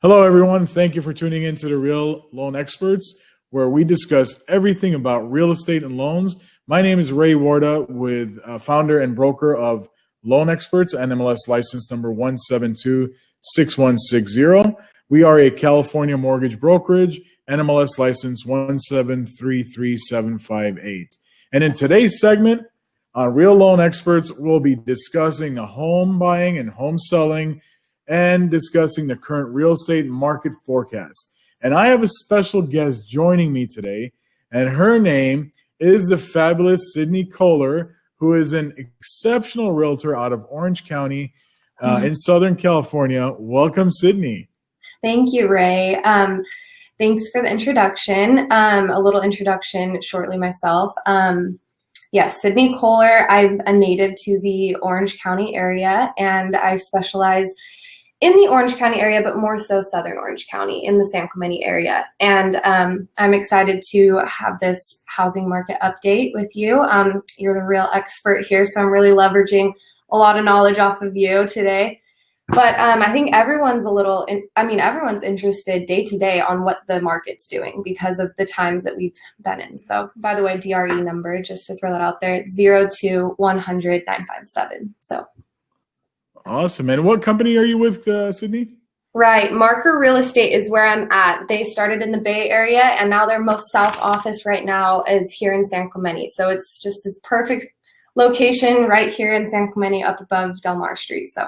Hello, everyone. Thank you for tuning in to the Real Loan Experts, where we discuss everything about real estate and loans. My name is Ray Warda, with founder and broker of Loan Experts, NMLS license number 1726160. We are a California mortgage brokerage, NMLS license 1733758. And in today's segment on Real Loan Experts, we'll be discussing the home buying and home selling and discussing the current real estate market forecast. And I have a special guest joining me today, and her name is the fabulous Sydney Kohler, who is an exceptional realtor out of Orange County in Southern California. Welcome, Sydney. Thank you, Ray. Thanks for the introduction. A little introduction shortly myself. Yes, Sydney Kohler. I'm a native to the Orange County area, and I specialize in the Orange County area, but more so Southern Orange County in the San Clemente area. And I'm excited to have this housing market update with you. You're the real expert here, so I'm really leveraging a lot of knowledge off of you today. But I think everyone's everyone's interested day to day on what the market's doing because of the times that we've been in. So by the way, DRE number, just to throw that out there, it's 02-100-957. So. Awesome. And what company are you with, Sydney? Right. Marker Real Estate is where I'm at. They started in the Bay Area, and now their most south office right now is here in San Clemente. So it's just this perfect location right here in San Clemente up above Del Mar Street. So,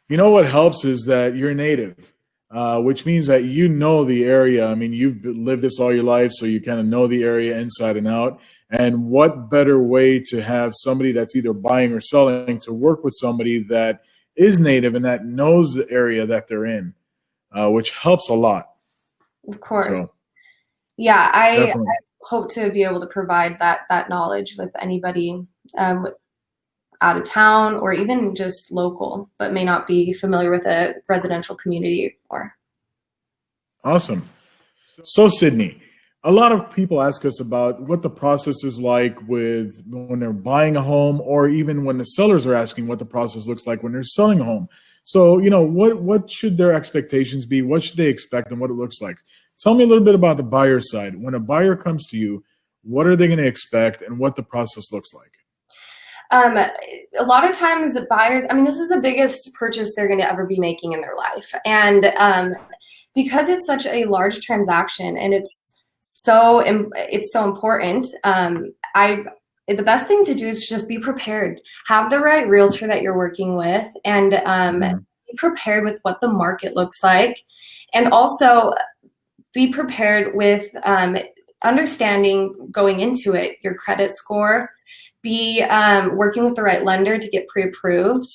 you know what helps is that you're native, which means that you know the area. I mean, you've lived this all your life, so you kind of know the area inside and out. And what better way to have somebody that's either buying or selling to work with somebody that is native and that knows the area that they're in, which helps a lot. Of course. So, yeah, I hope to be able to provide that knowledge with anybody out of town or even just local, but may not be familiar with a residential community or. Awesome. So Sydney, a lot of people ask us about what the process is like with when they're buying a home, or even when the sellers are asking what the process looks like when they're selling a home. So, what should their expectations be? What should they expect and what it looks like? Tell me a little bit about the buyer side. When a buyer comes to you, what are they going to expect and what the process looks like? A lot of times the buyers, this is the biggest purchase they're going to ever be making in their life. And because it's such a large transaction and it's so important. The best thing to do is just be prepared. Have the right realtor that you're working with, and be prepared with what the market looks like, and also be prepared with understanding going into it your credit score. Be working with the right lender to get pre-approved,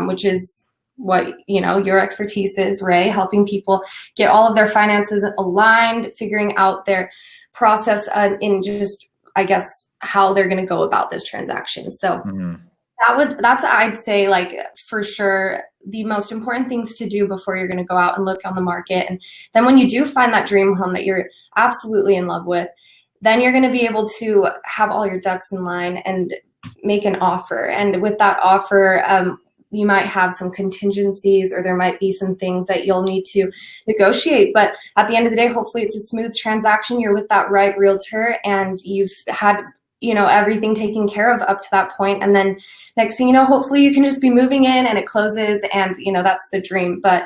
which is what your expertise is, Ray, helping people get all of their finances aligned, figuring out their process in just, I guess, how they're going to go about this transaction. So that's I'd say, like, for sure the most important things to do before you're going to go out and look on the market. And then when you do find that dream home that you're absolutely in love with, then you're going to be able to have all your ducks in line and make an offer. And with that offer, you might have some contingencies, or there might be some things that you'll need to negotiate. But at the end of the day, hopefully it's a smooth transaction. You're with that right realtor and you've had, everything taken care of up to that point. And then next thing you know, hopefully you can just be moving in and it closes, and, that's the dream. But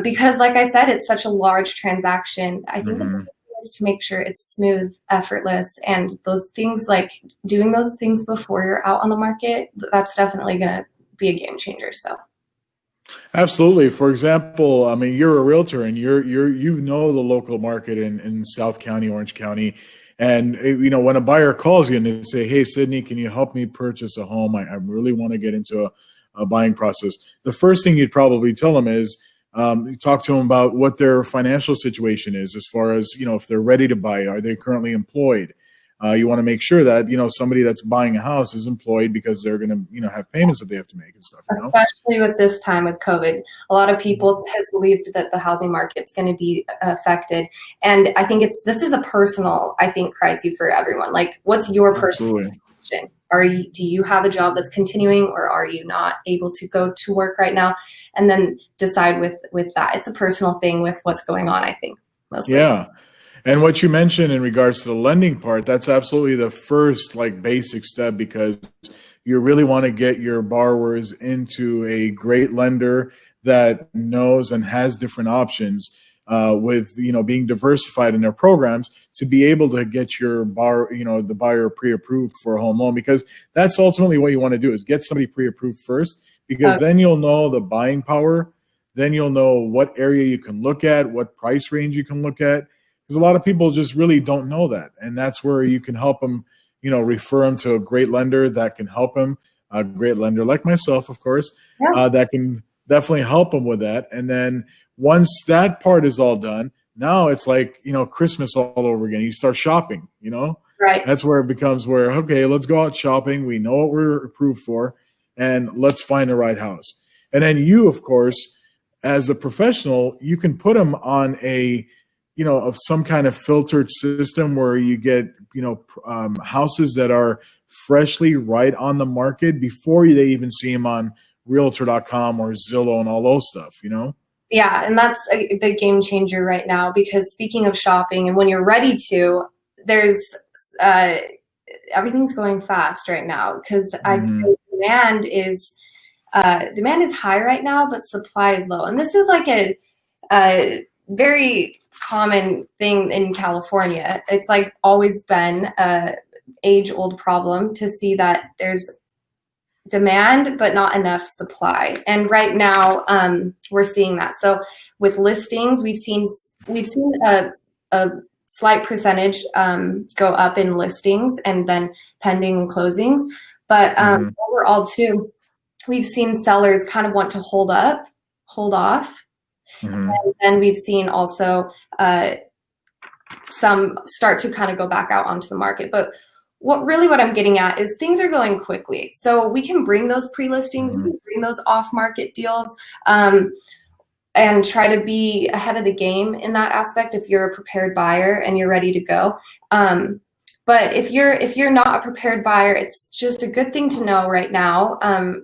because, like I said, it's such a large transaction, I think the biggest thing is to make sure it's smooth, effortless, and those things, like doing those things before you're out on the market, that's definitely going to be a game changer. So absolutely. For example, you're a realtor and you know the local market in South County, Orange County. And, when a buyer calls you and they say, "Hey, Sydney, can you help me purchase a home? I really want to get into a buying process." The first thing you'd probably tell them is, talk to them about what their financial situation is, as far as, if they're ready to buy, are they currently employed? You want to make sure that, somebody that's buying a house is employed, because they're going to, have payments that they have to make and stuff. Especially with this time with COVID, a lot of people have believed that the housing market's going to be affected. And I think this is a personal, crisis for everyone. Like, what's your personal situation? do you have a job that's continuing, or are you not able to go to work right now? And then decide with that. It's a personal thing with what's going on, I think, mostly. Yeah. And what you mentioned in regards to the lending part, that's absolutely the first like basic step, because you really want to get your borrowers into a great lender that knows and has different options, with, you know, being diversified in their programs to be able to get your the buyer pre-approved for a home loan, because that's ultimately what you want to do, is get somebody pre-approved first, because then you'll know the buying power. Then you'll know what area you can look at, what price range you can look at, because a lot of people just really don't know that. And that's where you can help them, you know, refer them to a great lender that can help them, a great lender like myself, of course, that can definitely help them with that. And then once that part is all done, now it's like, you know, Christmas all over again. You start shopping, you know, Right. That's where it becomes where, okay, let's go out shopping. We know what we're approved for, and let's find the right house. And then you, of course, as a professional, you can put them on a, you know, of some kind of filtered system where you get, you know, houses that are freshly right on the market before they even see them on Realtor.com or Zillow and all those stuff, you know? Yeah, and that's a big game changer right now, because speaking of shopping, and when you're ready to, there's everything's going fast right now, because I'd say demand is high right now, but supply is low. And this is like a very common thing in California. It's like always been a age-old problem to see that there's demand but not enough supply. And right now we're seeing that. So with listings, we've seen a slight percentage go up in listings and then pending closings. But overall too, we've seen sellers kind of want to hold off. And then we've seen also some start to kind of go back out onto the market. But what I'm getting at is things are going quickly. So we can bring those pre-listings, we can bring those off-market deals, and try to be ahead of the game in that aspect if you're a prepared buyer and you're ready to go. But if you're not a prepared buyer, it's just a good thing to know right now,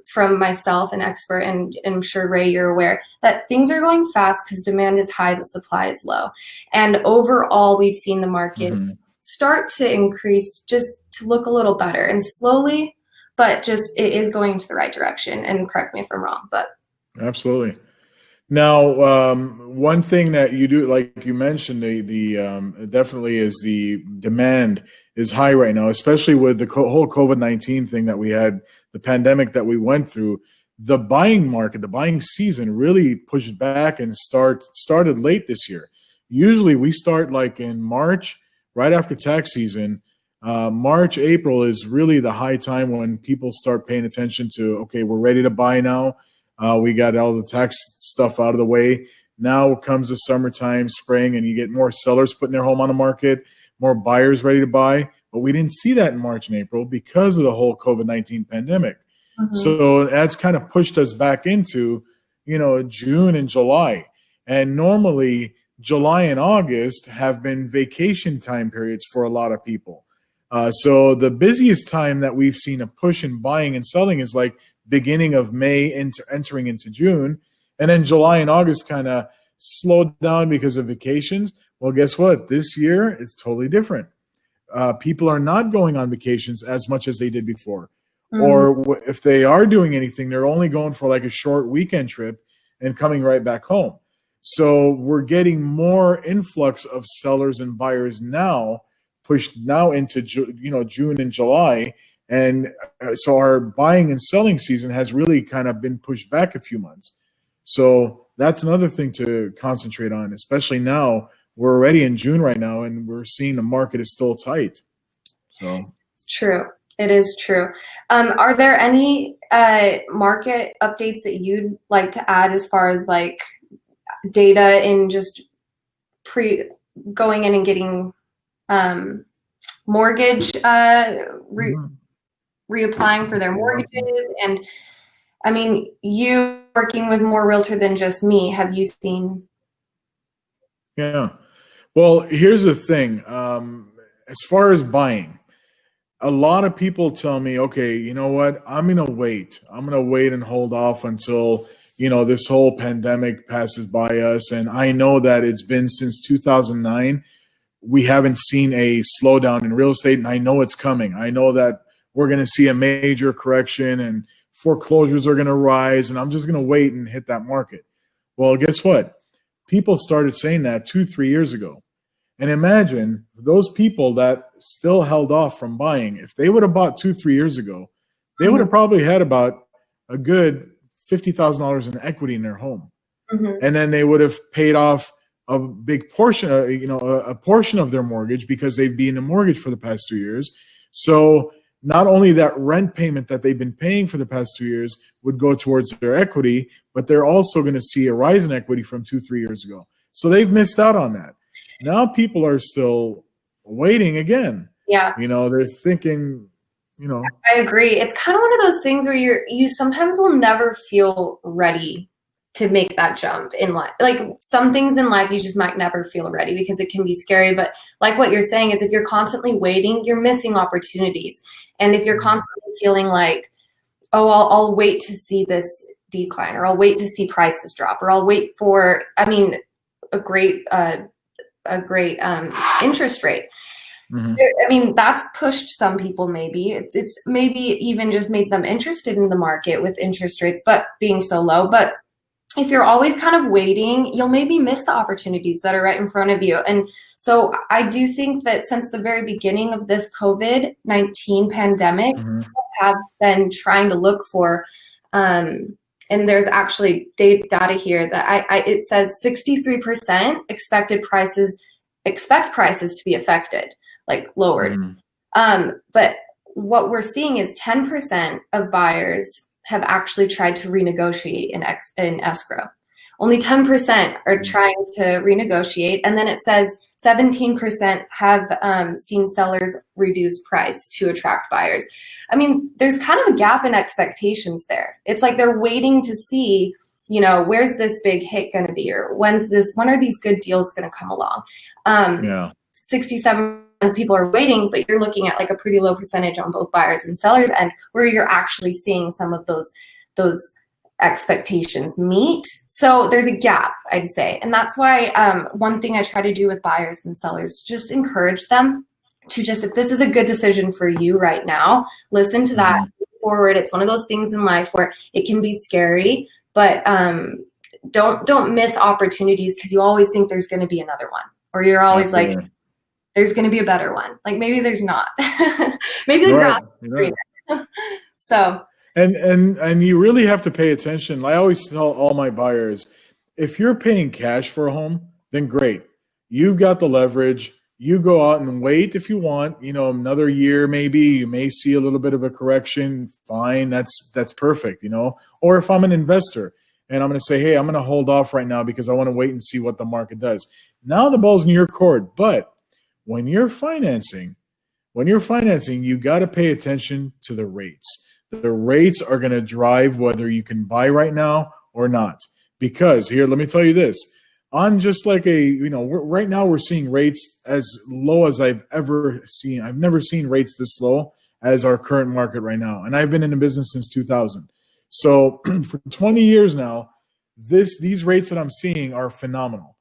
from myself, an expert, and I'm sure, Ray, you're aware that things are going fast because demand is high, but supply is low. And overall, we've seen the market start to increase, just to look a little better, and slowly, but just it is going into the right direction. And correct me if I'm wrong, but. Absolutely. Now, one thing that you do, like you mentioned, the definitely is the demand is high right now, especially with the whole COVID-19 thing that we had, the pandemic that we went through. The buying market, the buying season really pushed back and started late this year. Usually we start like in March, right after tax season. March, April is really the high time when people start paying attention to, okay, we're ready to buy now. We got all the tax stuff out of the way. Now comes the summertime, spring, and you get more sellers putting their home on the market, more buyers ready to buy. But we didn't see that in March and April because of the whole COVID-19 pandemic. So that's kind of pushed us back into, you know, June and July. And normally July and August have been vacation time periods for a lot of people. So the busiest time that we've seen a push in buying and selling is like beginning of May into entering into June. And then July and August kind of slowed down because of vacations. Well, guess what? This year it's totally different. People are not going on vacations as much as they did before. Or if they are doing anything, they're only going for like a short weekend trip and coming right back home. So we're getting more influx of sellers and buyers now, pushed now into June and July. And so our buying and selling season has really kind of been pushed back a few months. So that's another thing to concentrate on, especially now. We're already in June right now, and we're seeing the market is still tight. So it's true. It is true. Are there any market updates that you'd like to add as far as like data in just going in and getting mortgage reapplying for their mortgages? And I mean, you working with more realtor than just me, have you seen? Yeah. Well, here's the thing. As far as buying, a lot of people tell me, okay, you know what? I'm going to wait. I'm going to wait and hold off until, this whole pandemic passes by us. And I know that it's been since 2009. We haven't seen a slowdown in real estate, and I know it's coming. I know that we're going to see a major correction and foreclosures are going to rise, and I'm just going to wait and hit that market. Well, guess what? People started saying that 2-3 years ago. And imagine those people that still held off from buying, if they would have bought 2-3 years ago, they would have probably had about a good $50,000 in equity in their home. And then they would have paid off a big portion, a portion of their mortgage because they've been in a mortgage for the past 2 years. So not only that rent payment that they've been paying for the past 2 years would go towards their equity, but they're also going to see a rise in equity from 2-3 years ago. So they've missed out on that. Now people are still waiting again. Yeah. They're thinking, I agree. It's kind of one of those things where you sometimes will never feel ready to make that jump in life. Like some things in life, you just might never feel ready because it can be scary. But like what you're saying is if you're constantly waiting, you're missing opportunities. And if you're constantly feeling like, oh, I'll wait to see this decline, or I'll wait to see prices drop, or I'll wait for, a great interest rate. That's pushed some people. Maybe it's maybe even just made them interested in the market with interest rates, but being so low. But if you're always kind of waiting, you'll maybe miss the opportunities that are right in front of you. And so I do think that since the very beginning of this COVID-19 pandemic, have been trying to look for, and there's actually data here that it says 63% expect prices to be affected, like lowered. But what we're seeing is 10% of buyers have actually tried to renegotiate in escrow. Only 10% are trying to renegotiate. And then it says 17% have seen sellers reduce price to attract buyers. There's kind of a gap in expectations there. It's like they're waiting to see, where's this big hit going to be, or when are these good deals going to come along? 67 people are waiting, but you're looking at like a pretty low percentage on both buyers and sellers, and where you're actually seeing some of those expectations meet. So there's a gap, I'd say. And that's why one thing I try to do with buyers and sellers, just encourage them to if this is a good decision for you right now, listen to that, move forward. It's one of those things in life where it can be scary, but don't miss opportunities because you always think there's going to be another one, or you're always like, there's going to be a better one. Like maybe there's not. Maybe the grass is greener. So. And you really have to pay attention. I always tell all my buyers, if you're paying cash for a home, then great. You've got the leverage. You go out and wait if you want. Another year maybe. You may see a little bit of a correction. Fine, that's perfect. Or if I'm an investor and I'm going to say, hey, I'm going to hold off right now because I want to wait and see what the market does. Now the ball's in your court, but when you're financing, you got to pay attention to the rates. The rates are going to drive whether you can buy right now or not. Because here, let me tell you this. On just like right now we're seeing rates as low as I've ever seen. I've never seen rates this low as our current market right now. And I've been in the business since 2000. So for 20 years now, these rates that I'm seeing are phenomenal.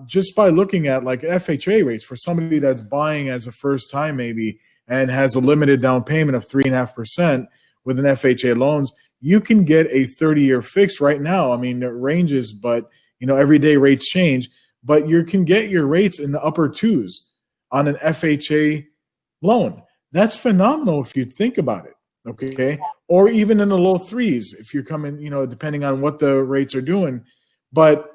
Just by looking at like FHA rates for somebody that's buying as a first time maybe and has a limited down payment of 3.5% with an FHA loans, you can get a 30-year fixed right now. It ranges, but every day rates change, but you can get your rates in the upper twos on an FHA loan. That's phenomenal if you think about it. Okay. Or even in the low threes, if you're coming, depending on what the rates are doing, but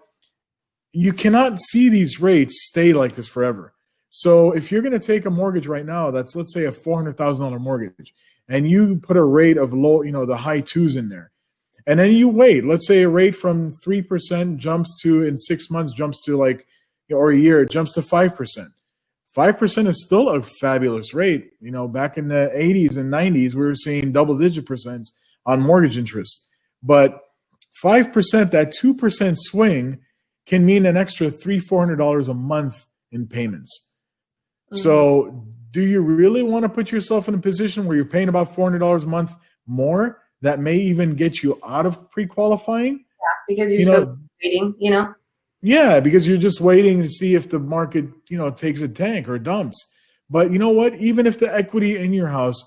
you cannot see these rates stay like this forever. So if you're going to take a mortgage right now, that's let's say a $400,000 mortgage, and you put a rate of low, the high twos in there, and then you wait, let's say a rate from 3% jumps to in 6 months jumps to like, or a year, it jumps to 5%. 5% is still a fabulous rate. Back in the 80s and 90s, we were seeing double-digit percents on mortgage interest. But 5%, that 2% swing can mean an extra $300-400 a month in payments. So do you really want to put yourself in a position where you're paying about $400 a month more that may even get you out of pre-qualifying? Because you're You so know, waiting, you know? yeah, because you're just waiting to see if the market, takes a tank or dumps. But you know what? Even if the equity in your house,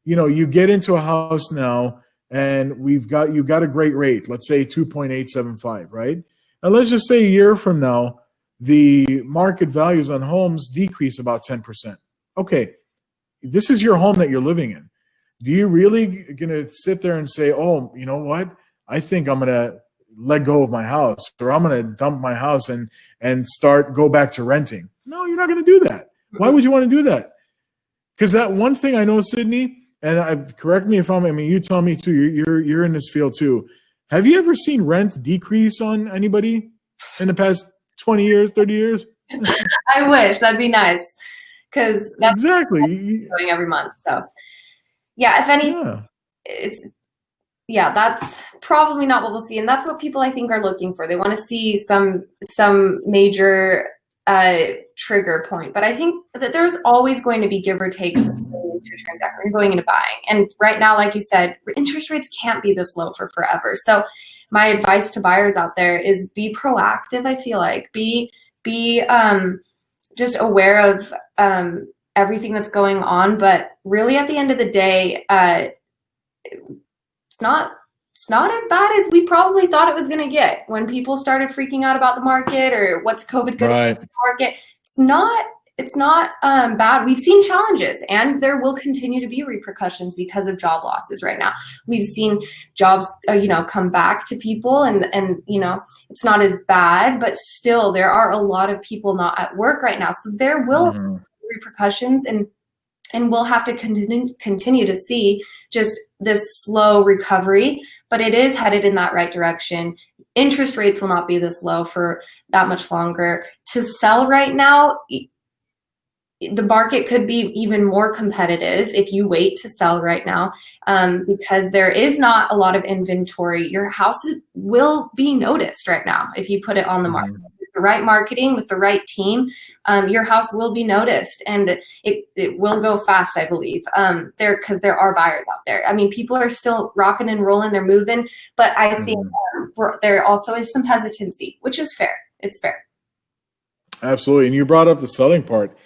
you get into a house now and you've got a great rate, let's say 2.875, right? And let's just say a year from now, the market values on homes decrease about 10%. Okay, this is your home that you're living in. Do you really gonna sit there and say, oh, you know what? I think I'm gonna let go of my house, or I'm gonna dump my house and go back to renting? No, you're not gonna do that. Why would you want to do that? Because that one thing I know, Sydney, and correct me if you tell me too. You're in this field too. Have you ever seen rent decrease on anybody in the past 20 years, 30 years? I wish. That'd be nice, because that's Exactly. going every month. So yeah, if anything, Yeah. that's probably not what we'll see, and that's what people I think are looking for. They want to see some major trigger point. But I think that there's always going to be give or take from going into a transaction and going into buying. And right now, like you said, interest rates can't be this low for forever. So my advice to buyers out there is be proactive. I feel like be just aware of everything that's going on. But really, at the end of the day, it's not as bad as we probably thought it was going to get when people started freaking out about the market or what's COVID going to do to the market. It's not bad. We've seen challenges, and there will continue to be repercussions because of job losses right now. We've seen jobs, come back to people, and it's not as bad, but still there are a lot of people not at work right now. So there will be repercussions, and we'll have to continue to see just this slow recovery, but it is headed in that right direction. Interest rates will not be this low for that much longer. To sell right now, the market could be even more competitive if you wait to sell right now, because there is not a lot of inventory. Your house will be noticed right now if you put it on the market. With the right marketing, with the right team, your house will be noticed, and it will go fast, I believe, because there are buyers out there. I mean, people are still rocking and rolling, they're moving, but I think there also is some hesitancy, which is fair. It's fair. Absolutely. And you brought up the selling part.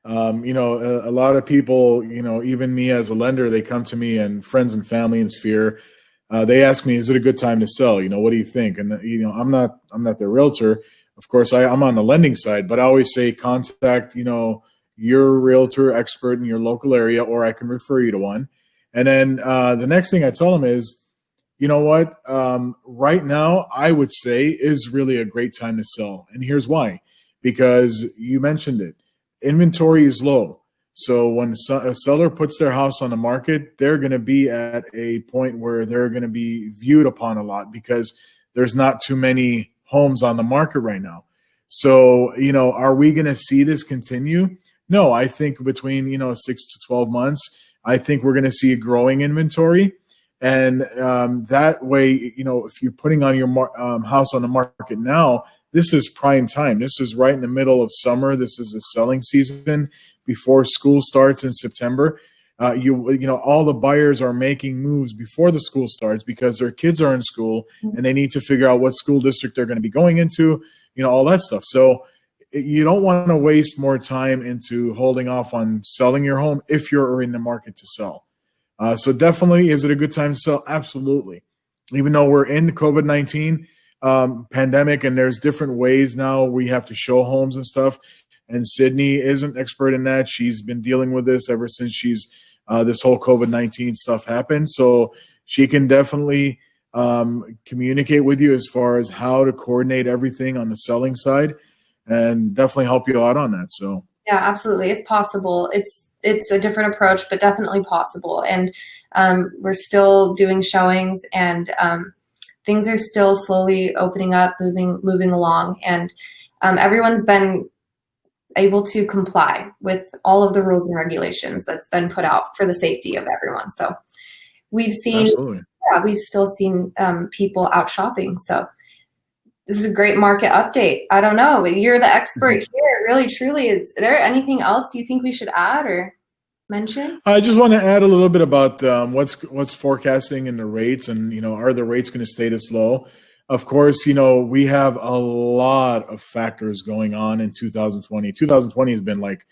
A lot of people, even me as a lender, they come to me, and friends and family in Sphere, they ask me, is it a good time to sell? What do you think? And, I'm not their realtor. Of course, I'm on the lending side, but I always say contact, your realtor expert in your local area, or I can refer you to one. And then the next thing I tell them is, you know what, right now, I would say is really a great time to sell. And here's why. Because you mentioned it. Inventory is low. So when a seller puts their house on the market, they're going to be at a point where they're going to be viewed upon a lot, because there's not too many homes on the market right now. So, are we going to see this continue? No, I think between, 6 to 12 months, I think we're going to see a growing inventory. And that way, if you're putting on your house on the market now, this is prime time. This is right in the middle of summer. This is the selling season before school starts in September. All the buyers are making moves before the school starts because their kids are in school and they need to figure out what school district they're going to be going into, all that stuff. So you don't want to waste more time into holding off on selling your home if you're in the market to sell. So definitely, is it a good time to sell? Absolutely. Even though we're in the COVID-19 pandemic, and there's different ways now we have to show homes and stuff. And Sydney is an expert in that. She's been dealing with this ever since this whole COVID-19 stuff happened. So she can definitely communicate with you as far as how to coordinate everything on the selling side, and definitely help you out on that. So yeah, absolutely. It's possible. It's a different approach, but definitely possible. And we're still doing showings, and things are still slowly opening up, moving along, and everyone's been able to comply with all of the rules and regulations that's been put out for the safety of everyone. So we've seen, we've still seen people out shopping. So this is a great market update. I don't know, you're the expert here, really, truly. Is there anything else you think we should add, or? mention? I just want to add a little bit about what's forecasting in the rates, and are the rates going to stay this low? Of course, we have a lot of factors going on in 2020. 2020 has been like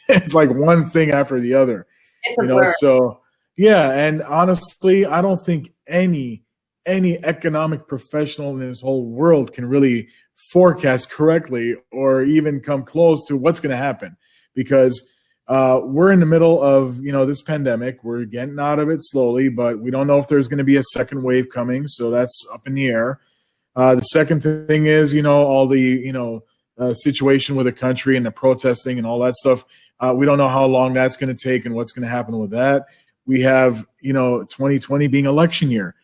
it's like one thing after the other, It's a blur. So yeah, and honestly, I don't think any economic professional in this whole world can really forecast correctly or even come close to what's going to happen, because we're in the middle of this pandemic. We're getting out of it slowly, but we don't know if there's going to be a second wave coming, so that's up in the air. The second thing is all the situation with the country and the protesting and all that stuff. We don't know how long that's going to take and what's going to happen with that. We have 2020 being election year.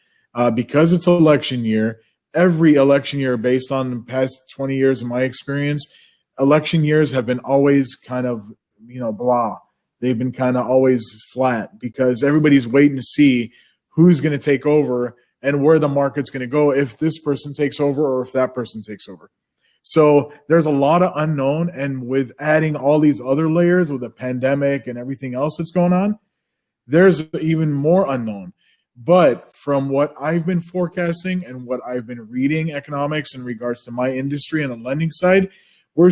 Because it's election year, every election year, based on the past 20 years of my experience, election years have been always kind of, blah. They've been kind of always flat because everybody's waiting to see who's going to take over and where the market's going to go if this person takes over or if that person takes over. So there's a lot of unknown. And with adding all these other layers with the pandemic and everything else that's going on, there's even more unknown. But from what I've been forecasting and what I've been reading economics in regards to my industry and the lending side, we're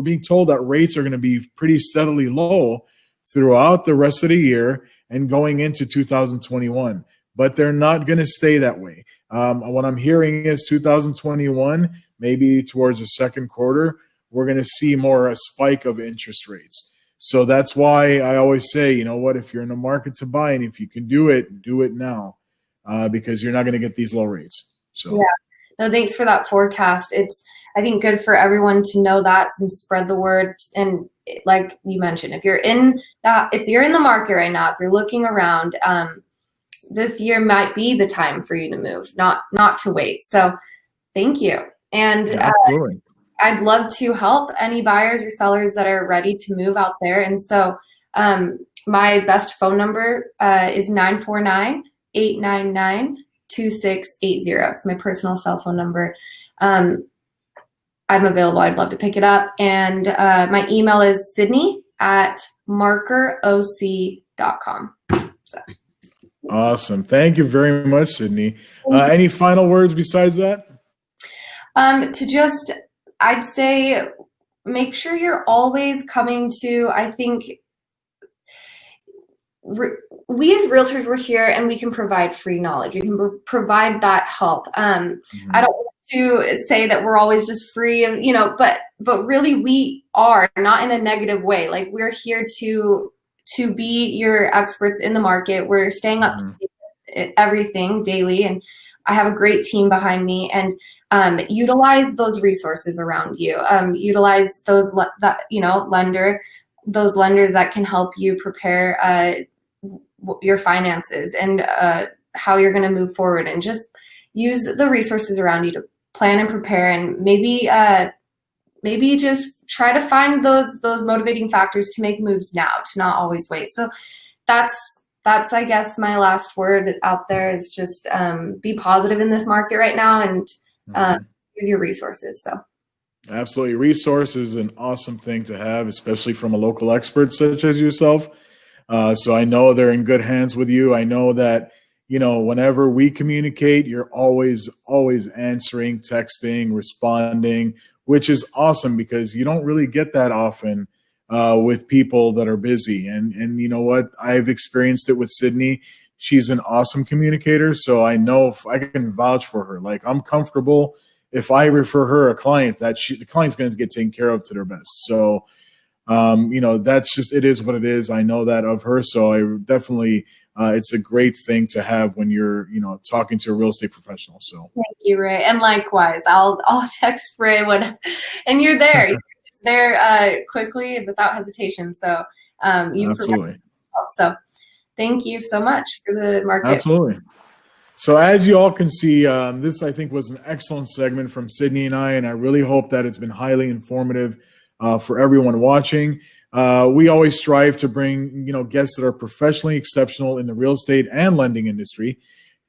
being told that rates are going to be pretty steadily low throughout the rest of the year and going into 2021. But they're not going to stay that way. What I'm hearing is 2021, maybe towards the second quarter, we're going to see more a spike of interest rates. So that's why I always say, if you're in the market to buy and if you can do it now, because you're not going to get these low rates. So yeah, no, thanks for that forecast. It's, I think, good for everyone to know that and spread the word. And like you mentioned, if you're in the market right now, if you're looking around, this year might be the time for you to move, not to wait. So thank you. And absolutely. I'd love to help any buyers or sellers that are ready to move out there. And so my best phone number is 949-899-2680. It's my personal cell phone number. I'm available. I'd love to pick it up. And my email is sydney@markeroc.com. So. Awesome. Thank you very much, Sydney. Any final words besides that? I'd say make sure you're always coming to, I think, we as realtors, we're here and we can provide free knowledge. We can provide that help. I don't want to say that we're always just free and, but really we are, not in a negative way. Like, we're here to be your experts in the market. We're staying up to everything daily, and I have a great team behind me, and utilize those resources around you. Utilize those lenders that can help you prepare your finances and how you're going to move forward, and just use the resources around you to plan and prepare, and maybe just try to find those motivating factors to make moves now, to not always wait. So that's I guess my last word out there is just be positive in this market right now, and use your resources. So absolutely, resource is an awesome thing to have, especially from a local expert such as yourself. So I know they're in good hands with you. I know that whenever we communicate, you're always answering, texting, responding, which is awesome because you don't really get that often with people that are busy. And you know what? I've experienced it with Sydney. She's an awesome communicator. So I know if I can vouch for her. Like, I'm comfortable if I refer her a client that the client's going to get taken care of to their best. So, that's just, it is what it is. I know that of her. So I definitely, it's a great thing to have when you're, talking to a real estate professional. So thank you, Ray. And likewise, I'll text Ray and you're there. You're there quickly and without hesitation. So you've absolutely. So thank you so much for the market. Absolutely. So as you all can see, this I think was an excellent segment from Sydney and I really hope that it's been highly informative for everyone watching. We always strive to bring, guests that are professionally exceptional in the real estate and lending industry.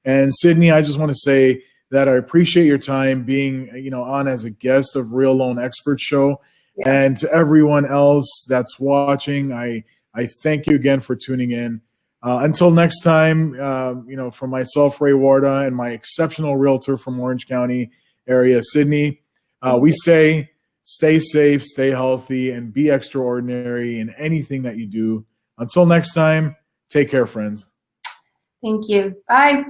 And Sydney, I just want to say that I appreciate your time being, on as a guest of Real Loan Expert Show. Yeah. And to everyone else that's watching, I I thank you again for tuning in. Until next time, from myself, Ray Warda, and my exceptional realtor from Orange County area, Sydney, we say stay safe, stay healthy, and be extraordinary in anything that you do. Until next time, take care, friends. Thank you. Bye.